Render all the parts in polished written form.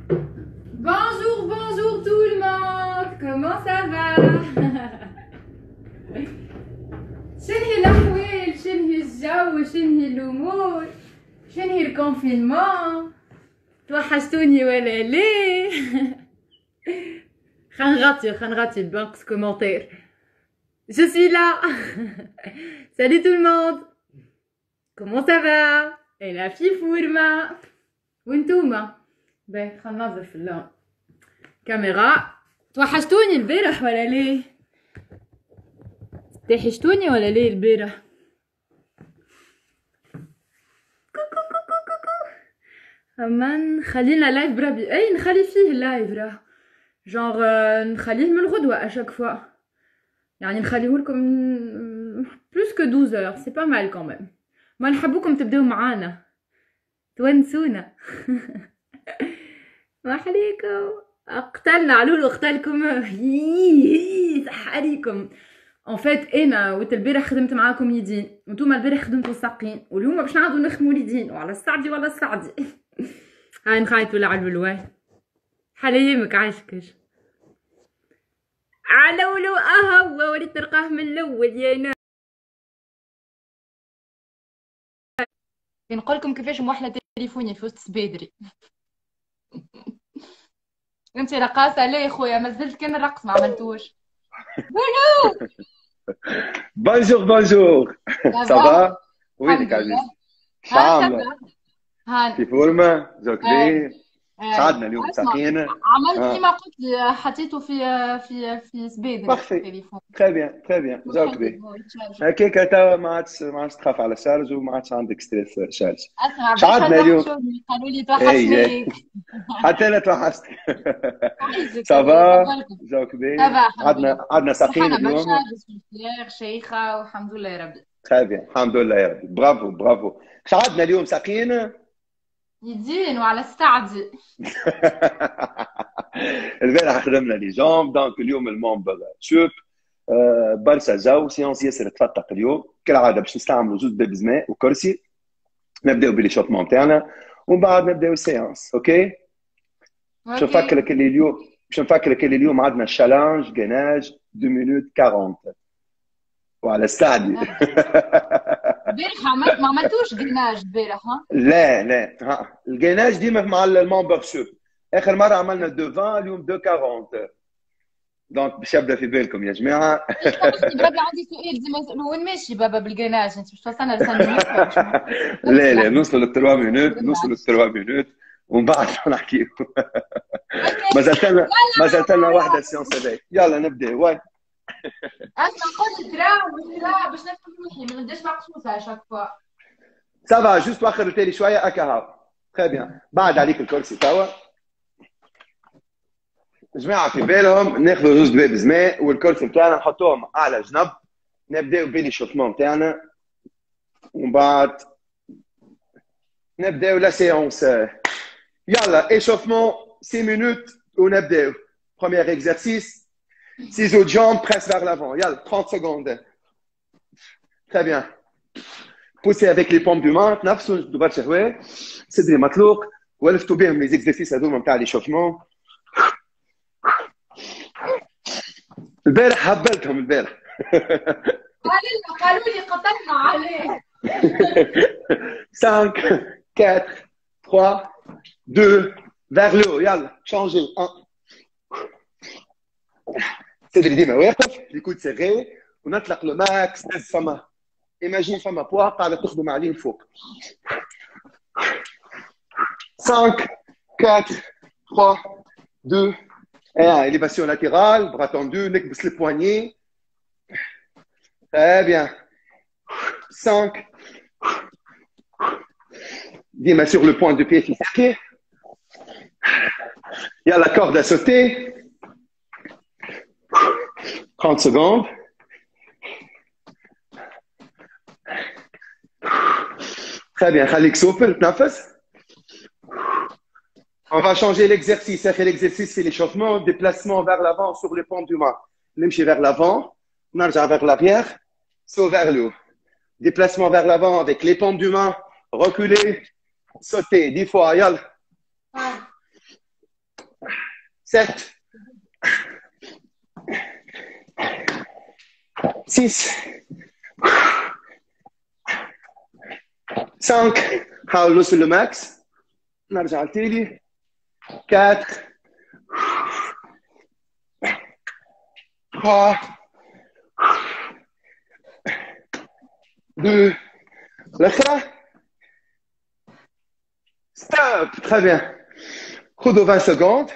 Bonjour, bonjour tout le monde. Comment ça va? شنهي الأحوال؟ شنهي الجو؟ شنهي الأمور؟ شنهي الكونفينمون؟ توحشتوني ولا ليه؟ خنغطي البوكس commentaire. Je suis là. Salut tout le monde. Comment ça va? Et la fifourma. وانتوما؟ باهي خلينا ننظف الكاميرا. توحشتوني البارح ولا ليه؟ توحشتوني ولا ليه البارح؟ كوكو كوكو كوكو. اما نخلينا لايف بربي اي نخلي فيه اللايف راه جونغ نخليه من الغدوة اشاك فوا يعني نخليه لكم بلوس كو 12 سي با مال كوميم ما نحبوكم تبداو معانا تونسونا. وحليكم قتلنا علولو قتلكم صح عليكم. ان فيت انا وقت البارح خدمت معاكم يدين وانتوما البارح خدمتوا ساقين واليوم باش نعاودو نخدموا اليدين وعلى السعدي ولا السعدي. هاي نخايتوا لعبوا الواي حلايمك عايشكش علولو اهو وليت نلقاه من الاول يا ناس. نقولكم كيفاش موحله تليفوني في وسط سبيدري. انت رقاصه ليه يا خويا مازلت كان الرقص ما عملتوش. بونو Bonjour, bonjour. Ça va? Oui, les الحمد Kajis. لله. ها شعب تبع هان في فورمة زوكري. اي شعبنا اليوم اسمع ساقينا. عملت Ah, كيما قلت لي حطيته في سبيدري parfait. التليفون Très bien. زوكري. هو يتشارج. هكاك توا ما عادش تخاف على الشارج وما عادش عندك ستريس شارج. اسمع برشا شعبنا اليوم. توحشوني قالوا لي اي توحشنيك. حتى انا توحشتك. عايزك صافا تفضلكم. زوكري. تبع الحمد لله عدنا ساقين فرحانه برشا اليوم. بسم شيخه والحمد لله يا ربي. Très bien. الحمد لله يا ربي. برافو. شعبنا اليوم ساقين. يدين وعلى السعدي. البارح خدمنا لي جامب دونك اليوم المومبر شوب برشا جو سيونس ياسر تفتق اليوم كالعاده باش نستعملوا زوج باب ماء وكرسي نبداو باليشوفمون تاعنا ومن بعد نبداو السيونس اوكي باش اوكي نفكرك اللي اليوم عندنا الشالنج جيناج 2 مينوت 40 وعلى استعدي. البارح ما عملتوش جناج البارح ها؟ لا الجيناج ديما مع المومبر شوب اخر مره عملنا 2 اليوم 2 40 دونك باش يبدا في بالكم يا جماعه. اختي بربي عندي سؤال ديما نسألو وين ماشي بابا بالجناج انت باش توصلنا لسان لا نوصلوا ل 3 مينوت ومن بعد نحكيو. ما زالت لنا واحده سيونس هذاك يلا نبدا واي. اسمع قلت ترا باش نفهم روحي ما نبداش مقصوصه على شاك فوا. سافا جوست واخر التالي شويه اكا هاو تري بيان بعد عليك الكرسي توا. جماعه في بالهم ناخذوا زوج دباب ماء والكرسي بتاعنا نحطوهم على جنب نبداو باليشوفمون تاعنا ومن بعد نبداو لا سيونس. يلا échauffement 6 minutes ونبداو. Premier exercice ciseaux de jambes presse vers l'avant. يلا 30 secondes. Très bien. Poussez avec les paumes du main نفسوا ضربات شهوة صدري مطلوق ولفتوا بهم les exercices هذوما نتاع l'échauffement. البارح هبلتهم البارح. قالوا لي قتلنا عليه. 5 4 3 2 vers le haut يلا changez 1 صدري ديما واقف ليكود سيغي ونطلق لو ماكس ناس فما ايماجين فما بوا قاعده تخدم عليه الفوق. 5 4 3 2 1 élévation latérale bras tendus نكبس البوانيي. Très bien. 5 ديما sur le point de pied fixé. Il y a la corde à sauter. 30 secondes. Très bien. خليك souple, تنفس. On va changer l'exercice. L'exercice, c'est l'échauffement, déplacement vers l'avant sur les paumes du main. نمشي vers l'avant, نرجع vers l'arrière, saut vers le haut. Déplacement vers l'avant avec les paumes du main, reculer, sauter 10 fois. يلا. 7, 6, 5, حاول نوصل لماكس. نرجع لتالي. 4, 3, 2, الأخرى. Stop. Très bien. خذوا 20 secondes.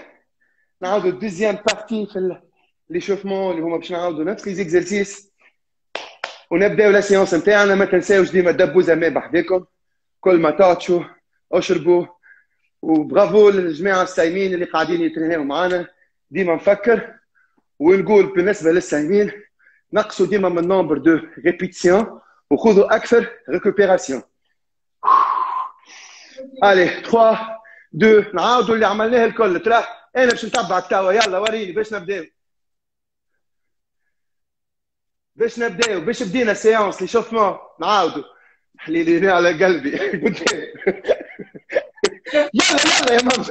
نعاودوا الدوزيام بارتي في l'échauffement اللي هما باش نعاودوا نفس لي زيكزرسيس ونبداو لا سيونس نتاعنا. ما تنساوش ديما دبوا زمان بحذاكم كل ما تعطشوا اشربوا. وبرافو للجماعه الصايمين اللي قاعدين يترهاو معنا. ديما نفكر ونقول بالنسبه للصايمين نقصوا ديما من نومبر دو ريبيتيسيون وخذوا اكثر ريكوبيراسيون. الي 3 2 نعاودوا اللي عملناه الكل. ترى انا باش نتبعك توا. يلا وريني باش نبداو. باش بدينا سيونس ليشوفمون. نعاودوا حليلي على قلبي. يلا يا ماما.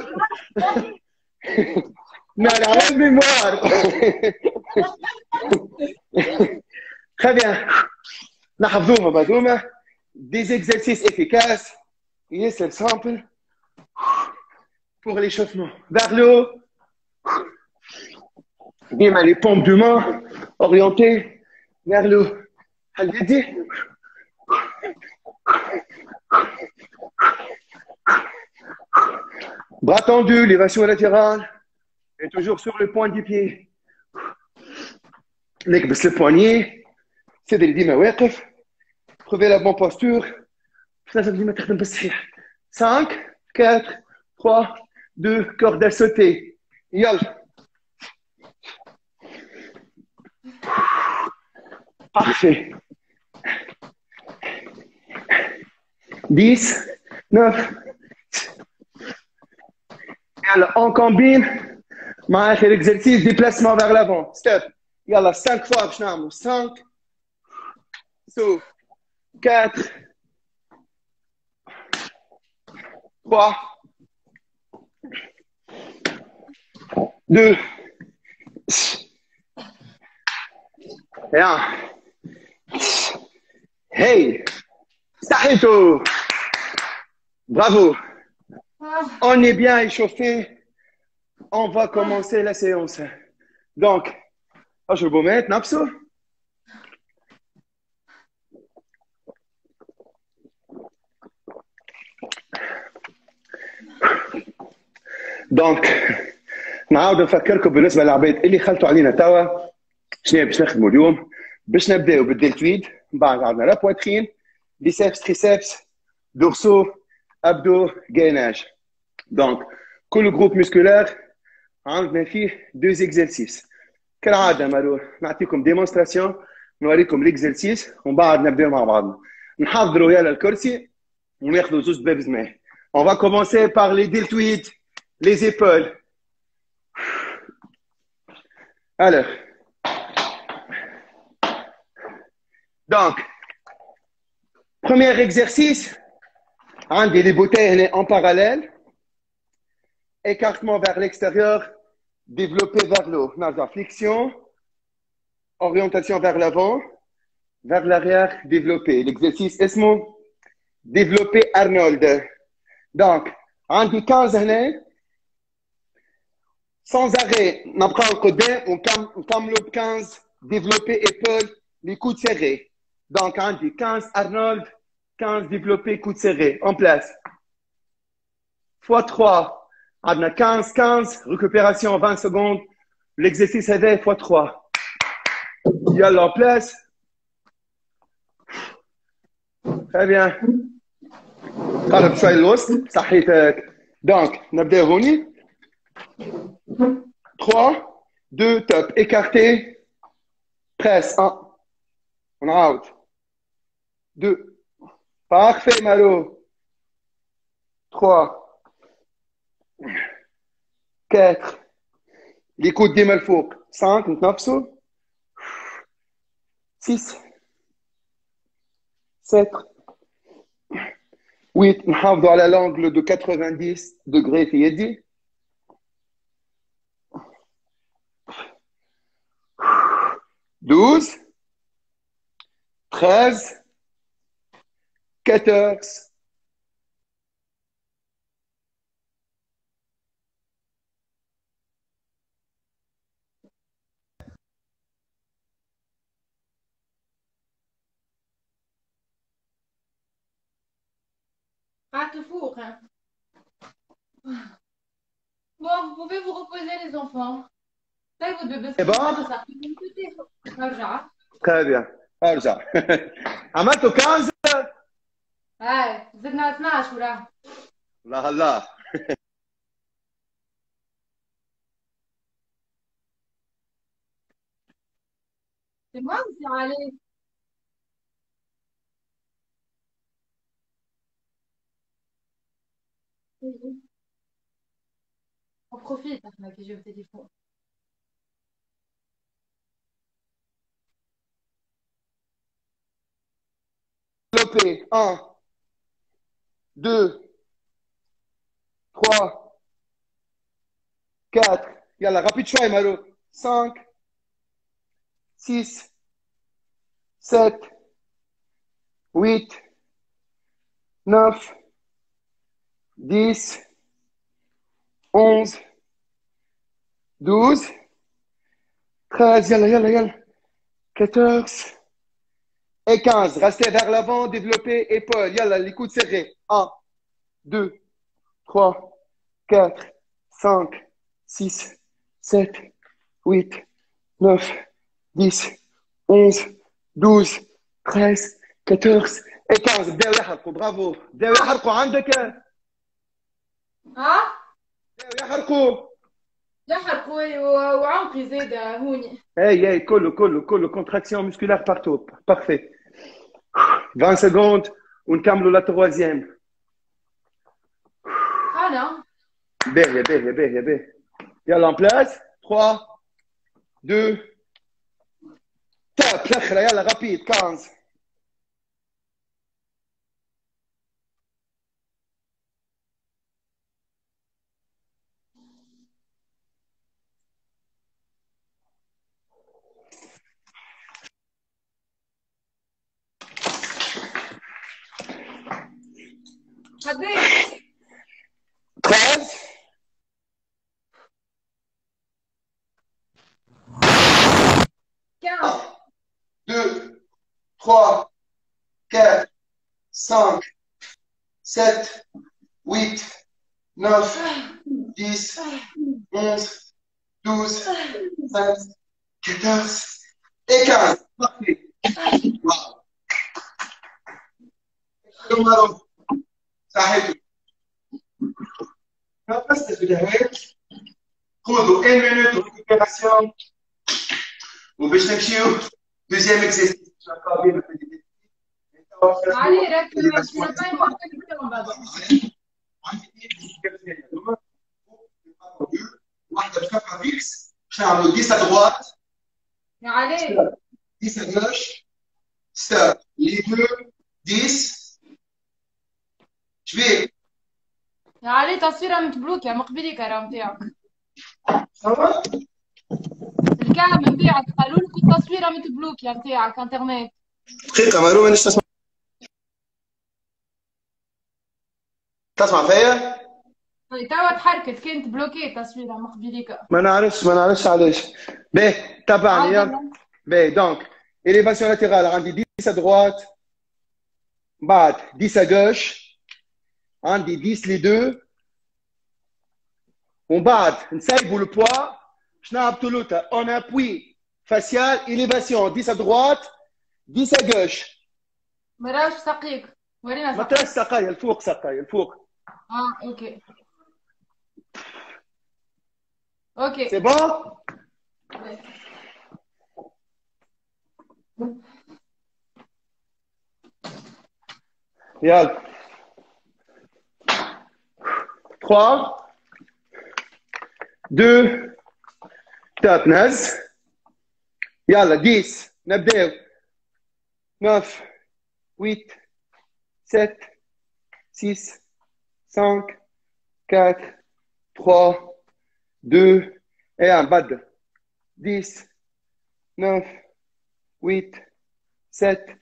ناري على الميموار. Très bien. نحفظوها بعدوما. Des exercices efficaces. Yes, c'est simple. Pour l'échauffement. Vers le haut. Bien, les pompes du main orientées vers le haut. Allez-y. Bras tendus, l'élévation latérale. Et toujours sur le point du pied. نكبس البوانيي. صدري ديما واقف. Trouvez la bonne posture. لازم ديما تخدم بالصحيح. 5, 4, 3, 2, corde à sauter. يلا. Parfait. 10, 9. يلا on combine مع آخر exercice déplacement vers l'avant. Step. يلا 5 fois باش نعملوا. 5, souffle. 4, 3, 2, et 1. Hey, Sahito. Bravo. On est bien échauffé. On va commencer la séance. Donc, je vais vous mettre Napso. دونك نعاود نفكركم بالنسبه للعباد اللي خلطوا علينا توا شنو باش نخدموا اليوم. باش نبداو بالدلتويد. من بعد عندنا لا بواترين بيسبس تريسبس دورسو ابدو gainage. دونك كل جروب مسكولار عندنا فيه 2 زيكزرسيس. كالعاده مالو نعطيكم ديمونستراسيون نوريكم ليكزرسيس ومن بعد نبداو مع بعضنا. نحضروا يلا الكرسي وناخذوا زوج دباب زمان. On va commencer par les deltoïdes, les épaules. Alors, donc, premier exercice, les bouteilles en parallèle, écartement vers l'extérieur, développé vers le haut. Flexion, orientation vers l'avant, vers l'arrière, développé. L'exercice ESMO, développé Arnold. Donc, on dit 15 années, sans arrêt, on prend le côté, on comme le 15, développer épaule, les coudes serrés. Donc, on dit 15 Arnold, 15 développer, coudes serrés, en place. Fois 3, on a 15, 15, récupération 20 secondes, l'exercice éveil fois 3. Il y a en place. Très bien. قرب شوي الوسط صحيتك. دونك نبداو هوني. 3 2 top écarté presse 1 ونعاود 2 parfait Malo 3 4 les coudes ديما الفوق 5 نتنفسوا 6 7 8 نحافظوا على l'angle de 90 degrés في يدي 12, 13, 14. Pas tout four, hein. Bon, vous pouvez vous reposer, les enfants. طيب بس C'est bon? ارجع. Très bien. ارجع. عملتوا 15؟ هاي زدنا 12 وراه. الله الله. C'est moi ou c'est allé? On profite, احنا كي جبت التليفون. Développé. 1, 2, 3, 4. Yalla, rapide شوي Maro. 5, 6, 7, 8, 9, 10, 11, 12, 13, yalla, yalla, yalla. 14 et 15. Restez vers l'avant, développez épaules. Yalla, les coudes serrés. 1, 2, 3, 4, 5, 6, 7, 8, 9, 10, 11, 12, 13, 14 et 15. بداوا يحرقوا. برافو. بداوا يحرقوا. عندك. ها؟ بداوا يحرقوا. يحرقوا وعنقي زاد هوني. Hey, كله. Contraction musculaire partout. Parfait. 20 secondes. ونكملوا la troisième. انا باهية. يلا en place. 3, 2, top. الاخرى يلا rapide. 15. قديش؟ 13. 15. 2, 3, 4, 5, 7, 8, 9, 10, 11, 12, 13, 14 et 15. Parfait. Wow. Maro. صحيتوا. بس بالهيك خذوا 1 minute de récupération وباش نمشيو deuxième exercice. علي ركز سنتين وقت كده بعد. واحدة بكفها فيكس باش نعملوا 10 à droite. يا علي 10 à gauche. Stop. Les deux. 10. شبيك؟ يا علي تصويرة متبلوكة مقبلي كرام تاعك. صافا؟ الكعب نتاعك قالوا لك التصويرة متبلوكة نتاعك انترنت. دقيقة مارو مانيش تسمع. تسمع فيا؟ توا تحركت كانت بلوكي التصويرة مقبليك. ما نعرفش علاش. باهي تابعني يلا. باهي دونك élévation latérale عندي 10 à droite. بعد 10 à gauche. عندي 10 les deux. ومن بعد نسيبوا البوا باش نهبطوا لوتا on appuie facial élévation 10 à droite 10 à gauche. ما راهوش سقيك ورينا ما سقيك. تراش سقايا الفوق. اوكي C'est bon? يلا 3 2 top نهز. يلا 10 نبداو 9 8 7 6 5 4 3 2 et 1 بدل 10 9 8, 7,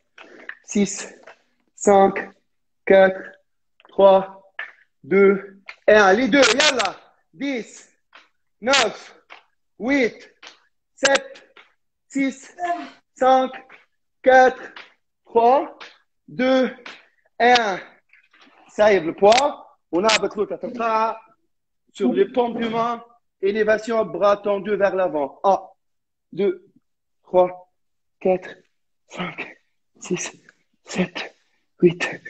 6, 5, 4, 3, 2, et 1. Les deux, yalla. 10, 9, 8, 7, 6, 5, 4, 3, 2, et 1. سايب le poids. On a avec l'autre sur les paumes de main. Élévation, bras tendus vers l'avant. 1, 2, 3, 4, 5, 6, 7, 8,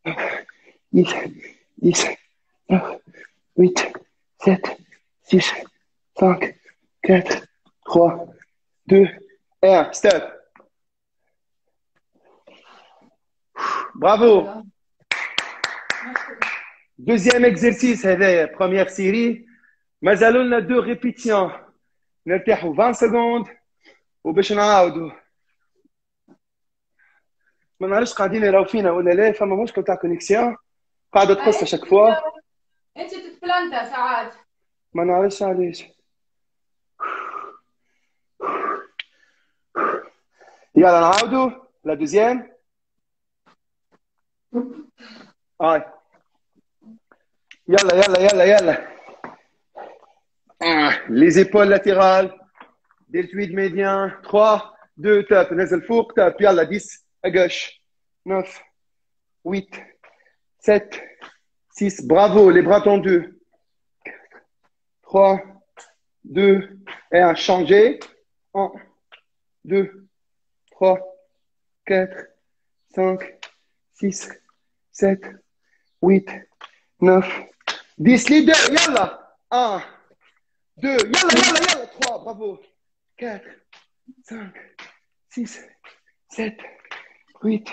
9, 10, 10, 9, 8, 7, 6, 5, 4, 3, 2, et 1. Stop. Bravo. Deuxième exercice, première série. مازالوا لنا 2 répétitions. نرتاحوا 20 secondes وباش نعاودوا. ما نعرفش قاعدين يراو فينا ولا لا، فما مشكل تاع كونيكسيون قاعده تقص شاك فوا. انت تتبلانتا ساعات. ما نعرفش علاش. يلا نعاودوا لا دوزيام. يلا يلا يلا يلا. Les épaules latérales. Deltoïde médian. 3, 2, top. نزل فوق top. يلا 10 à gauche. 9, 8, 7, 6. Bravo, les bras tendus. 3, 2, et 1. Changez. 1, 2, 3, 4, 5, 6, 7, 8, 9, 10. Les deux. Yalla. 1, 2. Yalla, yalla, yalla. 3. Bravo. 4, 5, 6, 7, 8,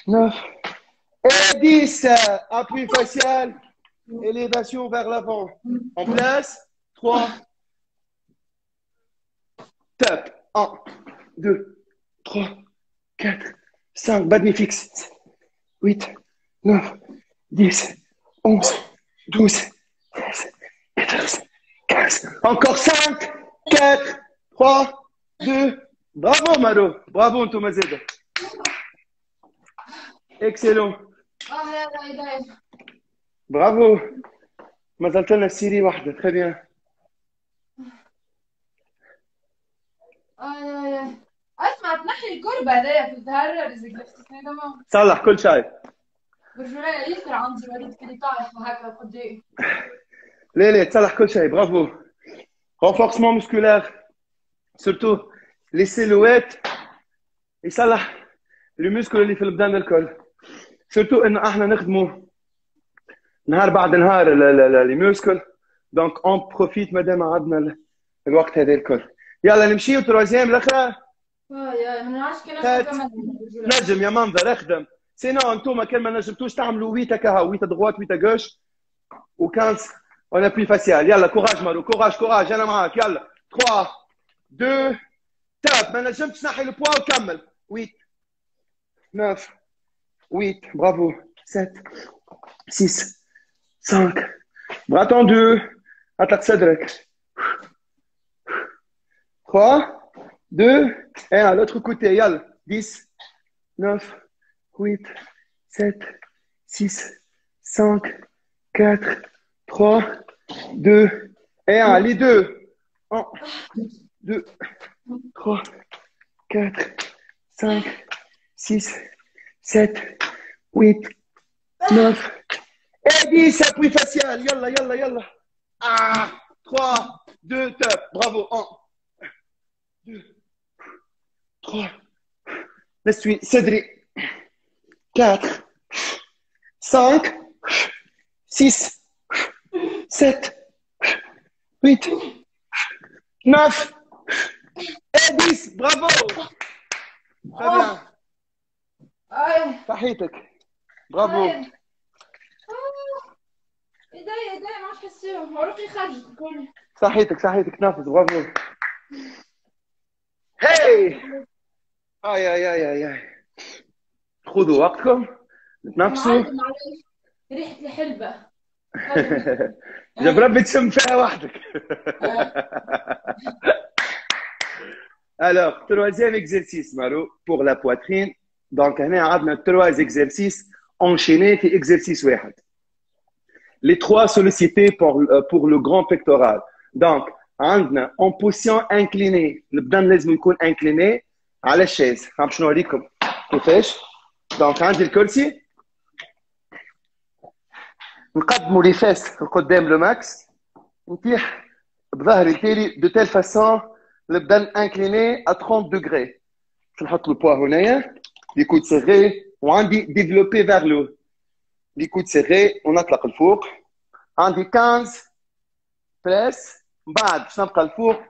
9 et 10. Appui facial. Élévation vers l'avant. En place. 3. Top. 1, 2, 3, 4, 5. Magnifique. 8, 9, 10, 11, 12, 13, 14, 15. Encore 5, 4, 3, 2. Bravo, Maro. Bravo, Thomas Zed. Excellent. Bravo. ما زلت لنا السيري واحدة. Très bien. اسمع تنحي الكربة هذايا في الظهر رزق نفسك تمام. صلح كل شيء. برجولية يسر عندي وليد كلي طايح وهكذا قدي. لا تصلح كل شيء. Bravo. Renforcement musculaire. Surtout les silhouettes. يصلح المسكل اللي في البدن الكل. Surtout إن احنا نخدموا نهار بعد نهار لي مسكل. دونك اون بروفيت مادام عندنا الوقت هذا الكل. يلا نمشيو تروزيام الاخرى. يا ما نعرفش كي نجم يا منظر اخدم. سينو انتوما كان ما نجمتوش تعملوا 8 هكا 8 دغوات 8 غوش و15 اون ابي فاسيال. يلا كوراج مارو. كوراج انا معاك. يلا 3 2 تاب. ما نجمتش تنحي البوا وكمل. 8 9 8. Bravo. 7 6 5. Bras tendus. Attaque صدرك. 3 2 et 1. L'autre côté. Yalla. 10 9 8 7 6 5 4 3 2 et 1. Les deux. 1 2 3 4 5 6 7 8 9 et 10. Appui facial. Yalla, yalla, yalla. 3 2 top. Bravo. 1 2 3. Laisse-lui. Cédric. 4 5 6 7 8 9 et 10. Bravo. Très bien. صحيتك. برافو. ايديا ما عادش حسيهم روحي خرجت الكل. صحيتك تنفس. برافو. هاي اي خذوا وقتكم تنفسوا. ريحة الحلبة. جاب ربي تشم فيها وحدك. Alors, troisième exercice, Maro, pour la poitrine. Donc, on a trois exercices enchaînés في exercice واحد. Les trois sollicités pour le grand pectoral. Donc, عندنا en position inclinée. البدن لازم يكون incliné على الشاز. باش نوريكم كيفاش. دونك عندي الكرسي. نقدموا لي فاس لقدام لو ماكس. نطيح بظهري التالي دو تيل فاسون البدن incliné à 30 degrés. Je نحط le poids هنايا. Les coudes serrés. وعندي développé vers le haut. Les coudes serrés. ونطلق الفوق. عندي 15 بريس. بعد باش نبقى الفوق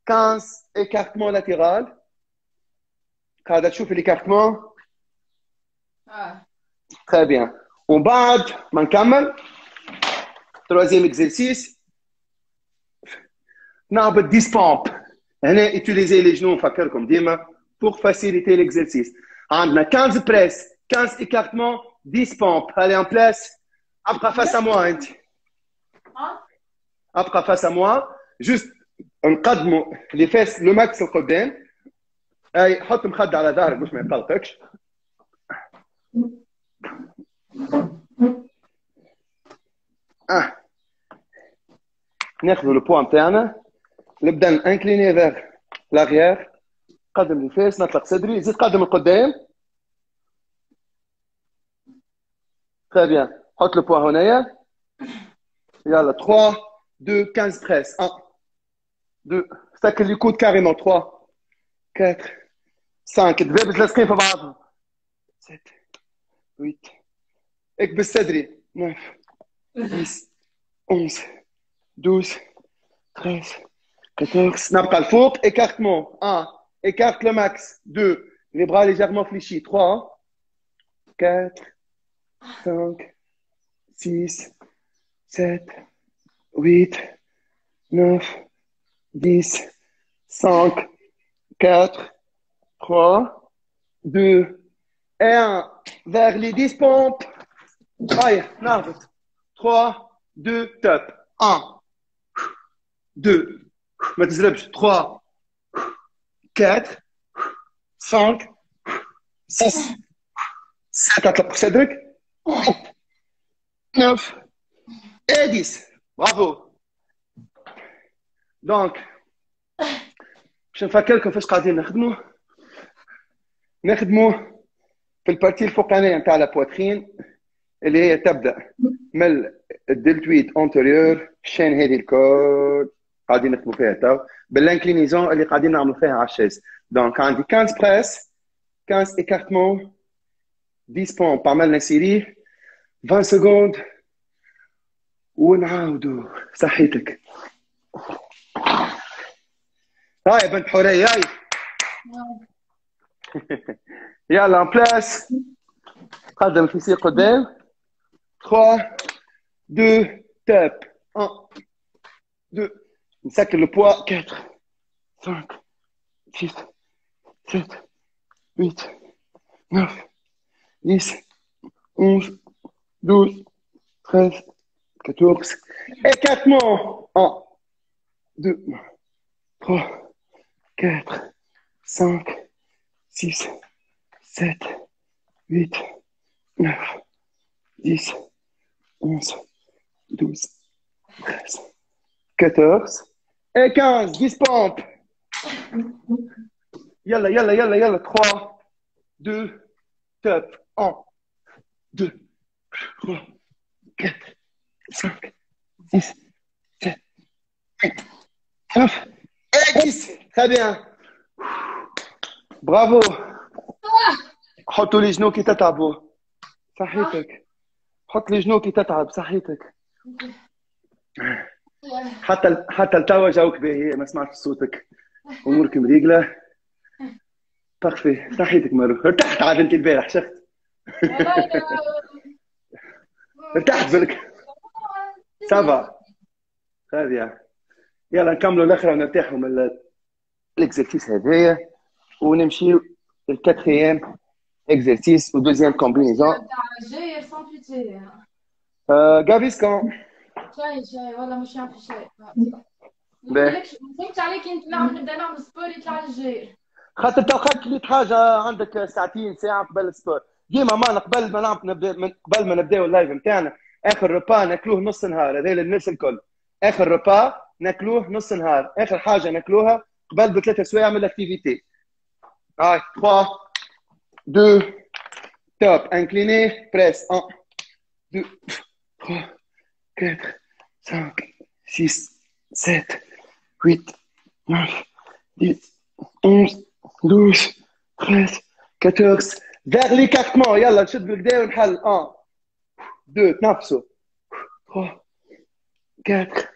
15 écartement latéral. قاعدة تشوف l'écartement. Très bien. ومن بعد ما نكمل troisième exercice نهبط 10 pompes. هنا utiliser les genoux نفكركم ديما pour faciliter l'exercice. عندنا 15 press, 15 écartements, 10 pompes. Allez en place. ابقى face à moi انت. ابقى face à moi. Juste نقدموا les fesses le max القدام. اي حط مخدة على ظهرك باش ما يقلقكش. ناخذ لو بوا نتاعنا. البدن انكليني vers l'arrière. قدم الفاس نطلق صدري. زيد قدم القدام. Très bien. حط le poids هنايا. يلا 3 2 15 press. 1 2 سكر لي كود carrément 3 4 5 دبابة لاصقين في بعضهم 7 8 اكبس صدري 9 10 11 12 13 14 نبقى الفوق écartement 1 écarte le max 2 les bras légèrement fléchis 3 4 5 6 7 8 9 10 5 4 3 2 et 1 vers les 10 pompes. Allez, نهبط 3 2 top 1 2 ما تزربش 3 4 5 6 7 اطلق صدرك 9 et 10. Bravo. Donc باش نفكركم فاش قاعدين نخدموا في البارتي الفوقانيه نتاع لا بواترين اللي هي تبدا من الدلتويد انتيريور الشين هذه الكل قاعدين نخدموا فيها تو بالانكلينيزون اللي قاعدين نعملوا فيها على الشيز. دونك عندي 15 بريس 15 écartement 10 pompes عملنا سيري 20 سكوند ونعاودوا صحيتك. هاي بنت حورية هاي. يلا ان بلاس. قدم الفيسير قدام 3 2 تاب 1 2 نسكر لو بوا 4 5 6 7 8 9 10 11 12 13 14 écartement 1 2 3 4 5 6 7 8 9 10 11 12 13 14 et 15 10 pompes. Yalla yalla yalla yalla 3 2 top 1 2 3 4 5 6 7 8 9 et 10. Très bien. Bravo. حطوا لي جنو كي تتعبوا صحيتك. حط لي جنو كي تتعب صحيتك. حتى التوا جاوك باهي ما سمعت صوتك. امورك مريقله. بارفي صحيتك مارو. ارتحت عاد انت البارح شفت. ارتحت بالك. سافا. هذه يلا نكملوا الاخرى ونرتاحوا من الاكزرسيس هذايا ونمشيو للكاتريام اكزرسيس ودوزيام كومبينيزون. جاير سون بيتي. غافيسكون. شاي والله مش عارف شاي. باهي. فهمت عليك انت نبدا نعمل سبور يطلع الجاير. خاطر توقعت كليت حاجه عندك ساعتين ساعه قبل السبور ديما ما قبل ما قبل ما نبداو اللايف نتاعنا اخر ربا ناكلوه نص نهار هذا للناس الكل اخر ربا ناكلوه نص نهار اخر حاجه ناكلوها قبل بثلاث سوايع من الاكتيفيتي هاي 3 2 توب انكليني بريس 1 2 3 4 5 6 7 8 9 10 11 12 13 14 vers l'écartement يلا نشد بالكدا ونحل 1 2 تنفسوا 3 4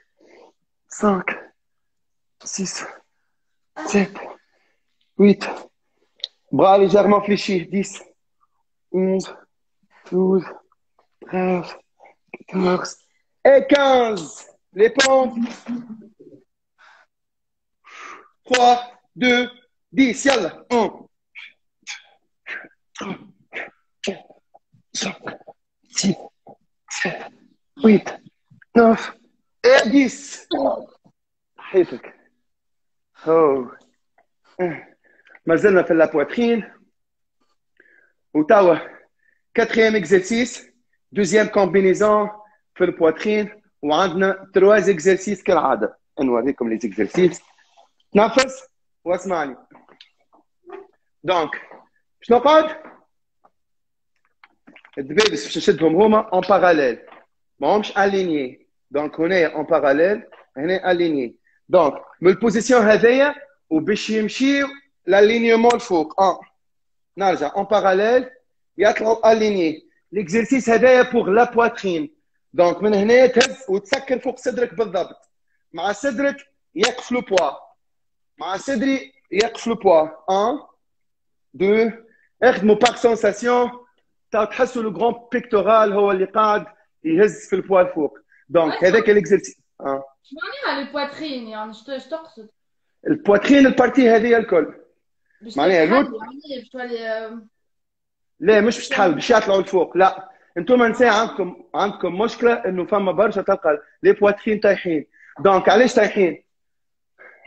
5 6 7 8 bras légèrement fléchis 10 11 12 13 14 et 15 les pompes 3 2 10 يلا 1 5 6 7 8 9 et 10 حيفك ما زلنا في la poitrine وتوا quatrième exercice deuxième combinaison في البواترين وعندنا 3 exercices كالعادة نوريكم les exercices تنفس واسمعني دونك باش نقعد الدبابس باش نشدهم هما en parallèle ماهمش aligné دونك هنا en parallèle هنا aligné دونك من البوزيسيون هذايا وباش يمشيو l'alignement الفوق نرجع en parallèle يطلعوا aligné l'exercice هذايا pour la poitrine دونك من هنا تهز وتسكر فوق صدرك بالضبط مع صدرك يقف لو بوا مع صدري يقف لو بوا 1 2 اخدموا باك سونساسيون تحسوا لو غران بيكتورال هو اللي قاعد يهز في البوا الفوق دونك هذاك الاكزرسيس شو معناها البواترين يعني ايش تقصد؟ البواترين البارتي هذه الكل معناها لوت باش تولي لا مش باش تحل باش يطلعوا لفوق لا انتم نساء عندكم مشكله انه فما برشا تلقى لي بواترين طايحين دونك علاش طايحين؟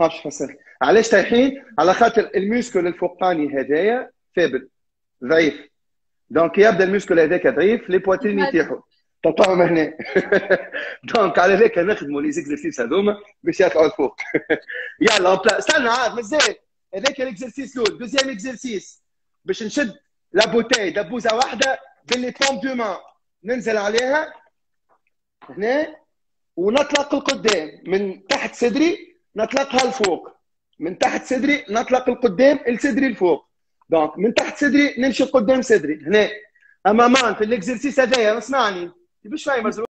باش نفسر علاش طايحين؟ على خاطر الميسكل الفوقاني هذايا ثابت ضعيف دونك يبدا الميسكل هذاك ضعيف لي بواترين يطيحوا تلقاهم هنا دونك على ذاك نخدموا لي زيكزرسيس هذوما باش يطلعوا لفوق يلا استنى عاد مازال هذاك الاكزرسيس الاول دوزيام اكزرسيس باش نشد لا بوتاي دبوزه واحده باللي بوم دو مان ننزل عليها هنا ونطلق القدام من تحت صدري نطلقها لفوق من تحت صدري نطلق القدام لصدري الفوق دونك من تحت صدري نمشي قدام صدري هنا امامان في الاكزرسيس هذايا اسمعني باش فاهم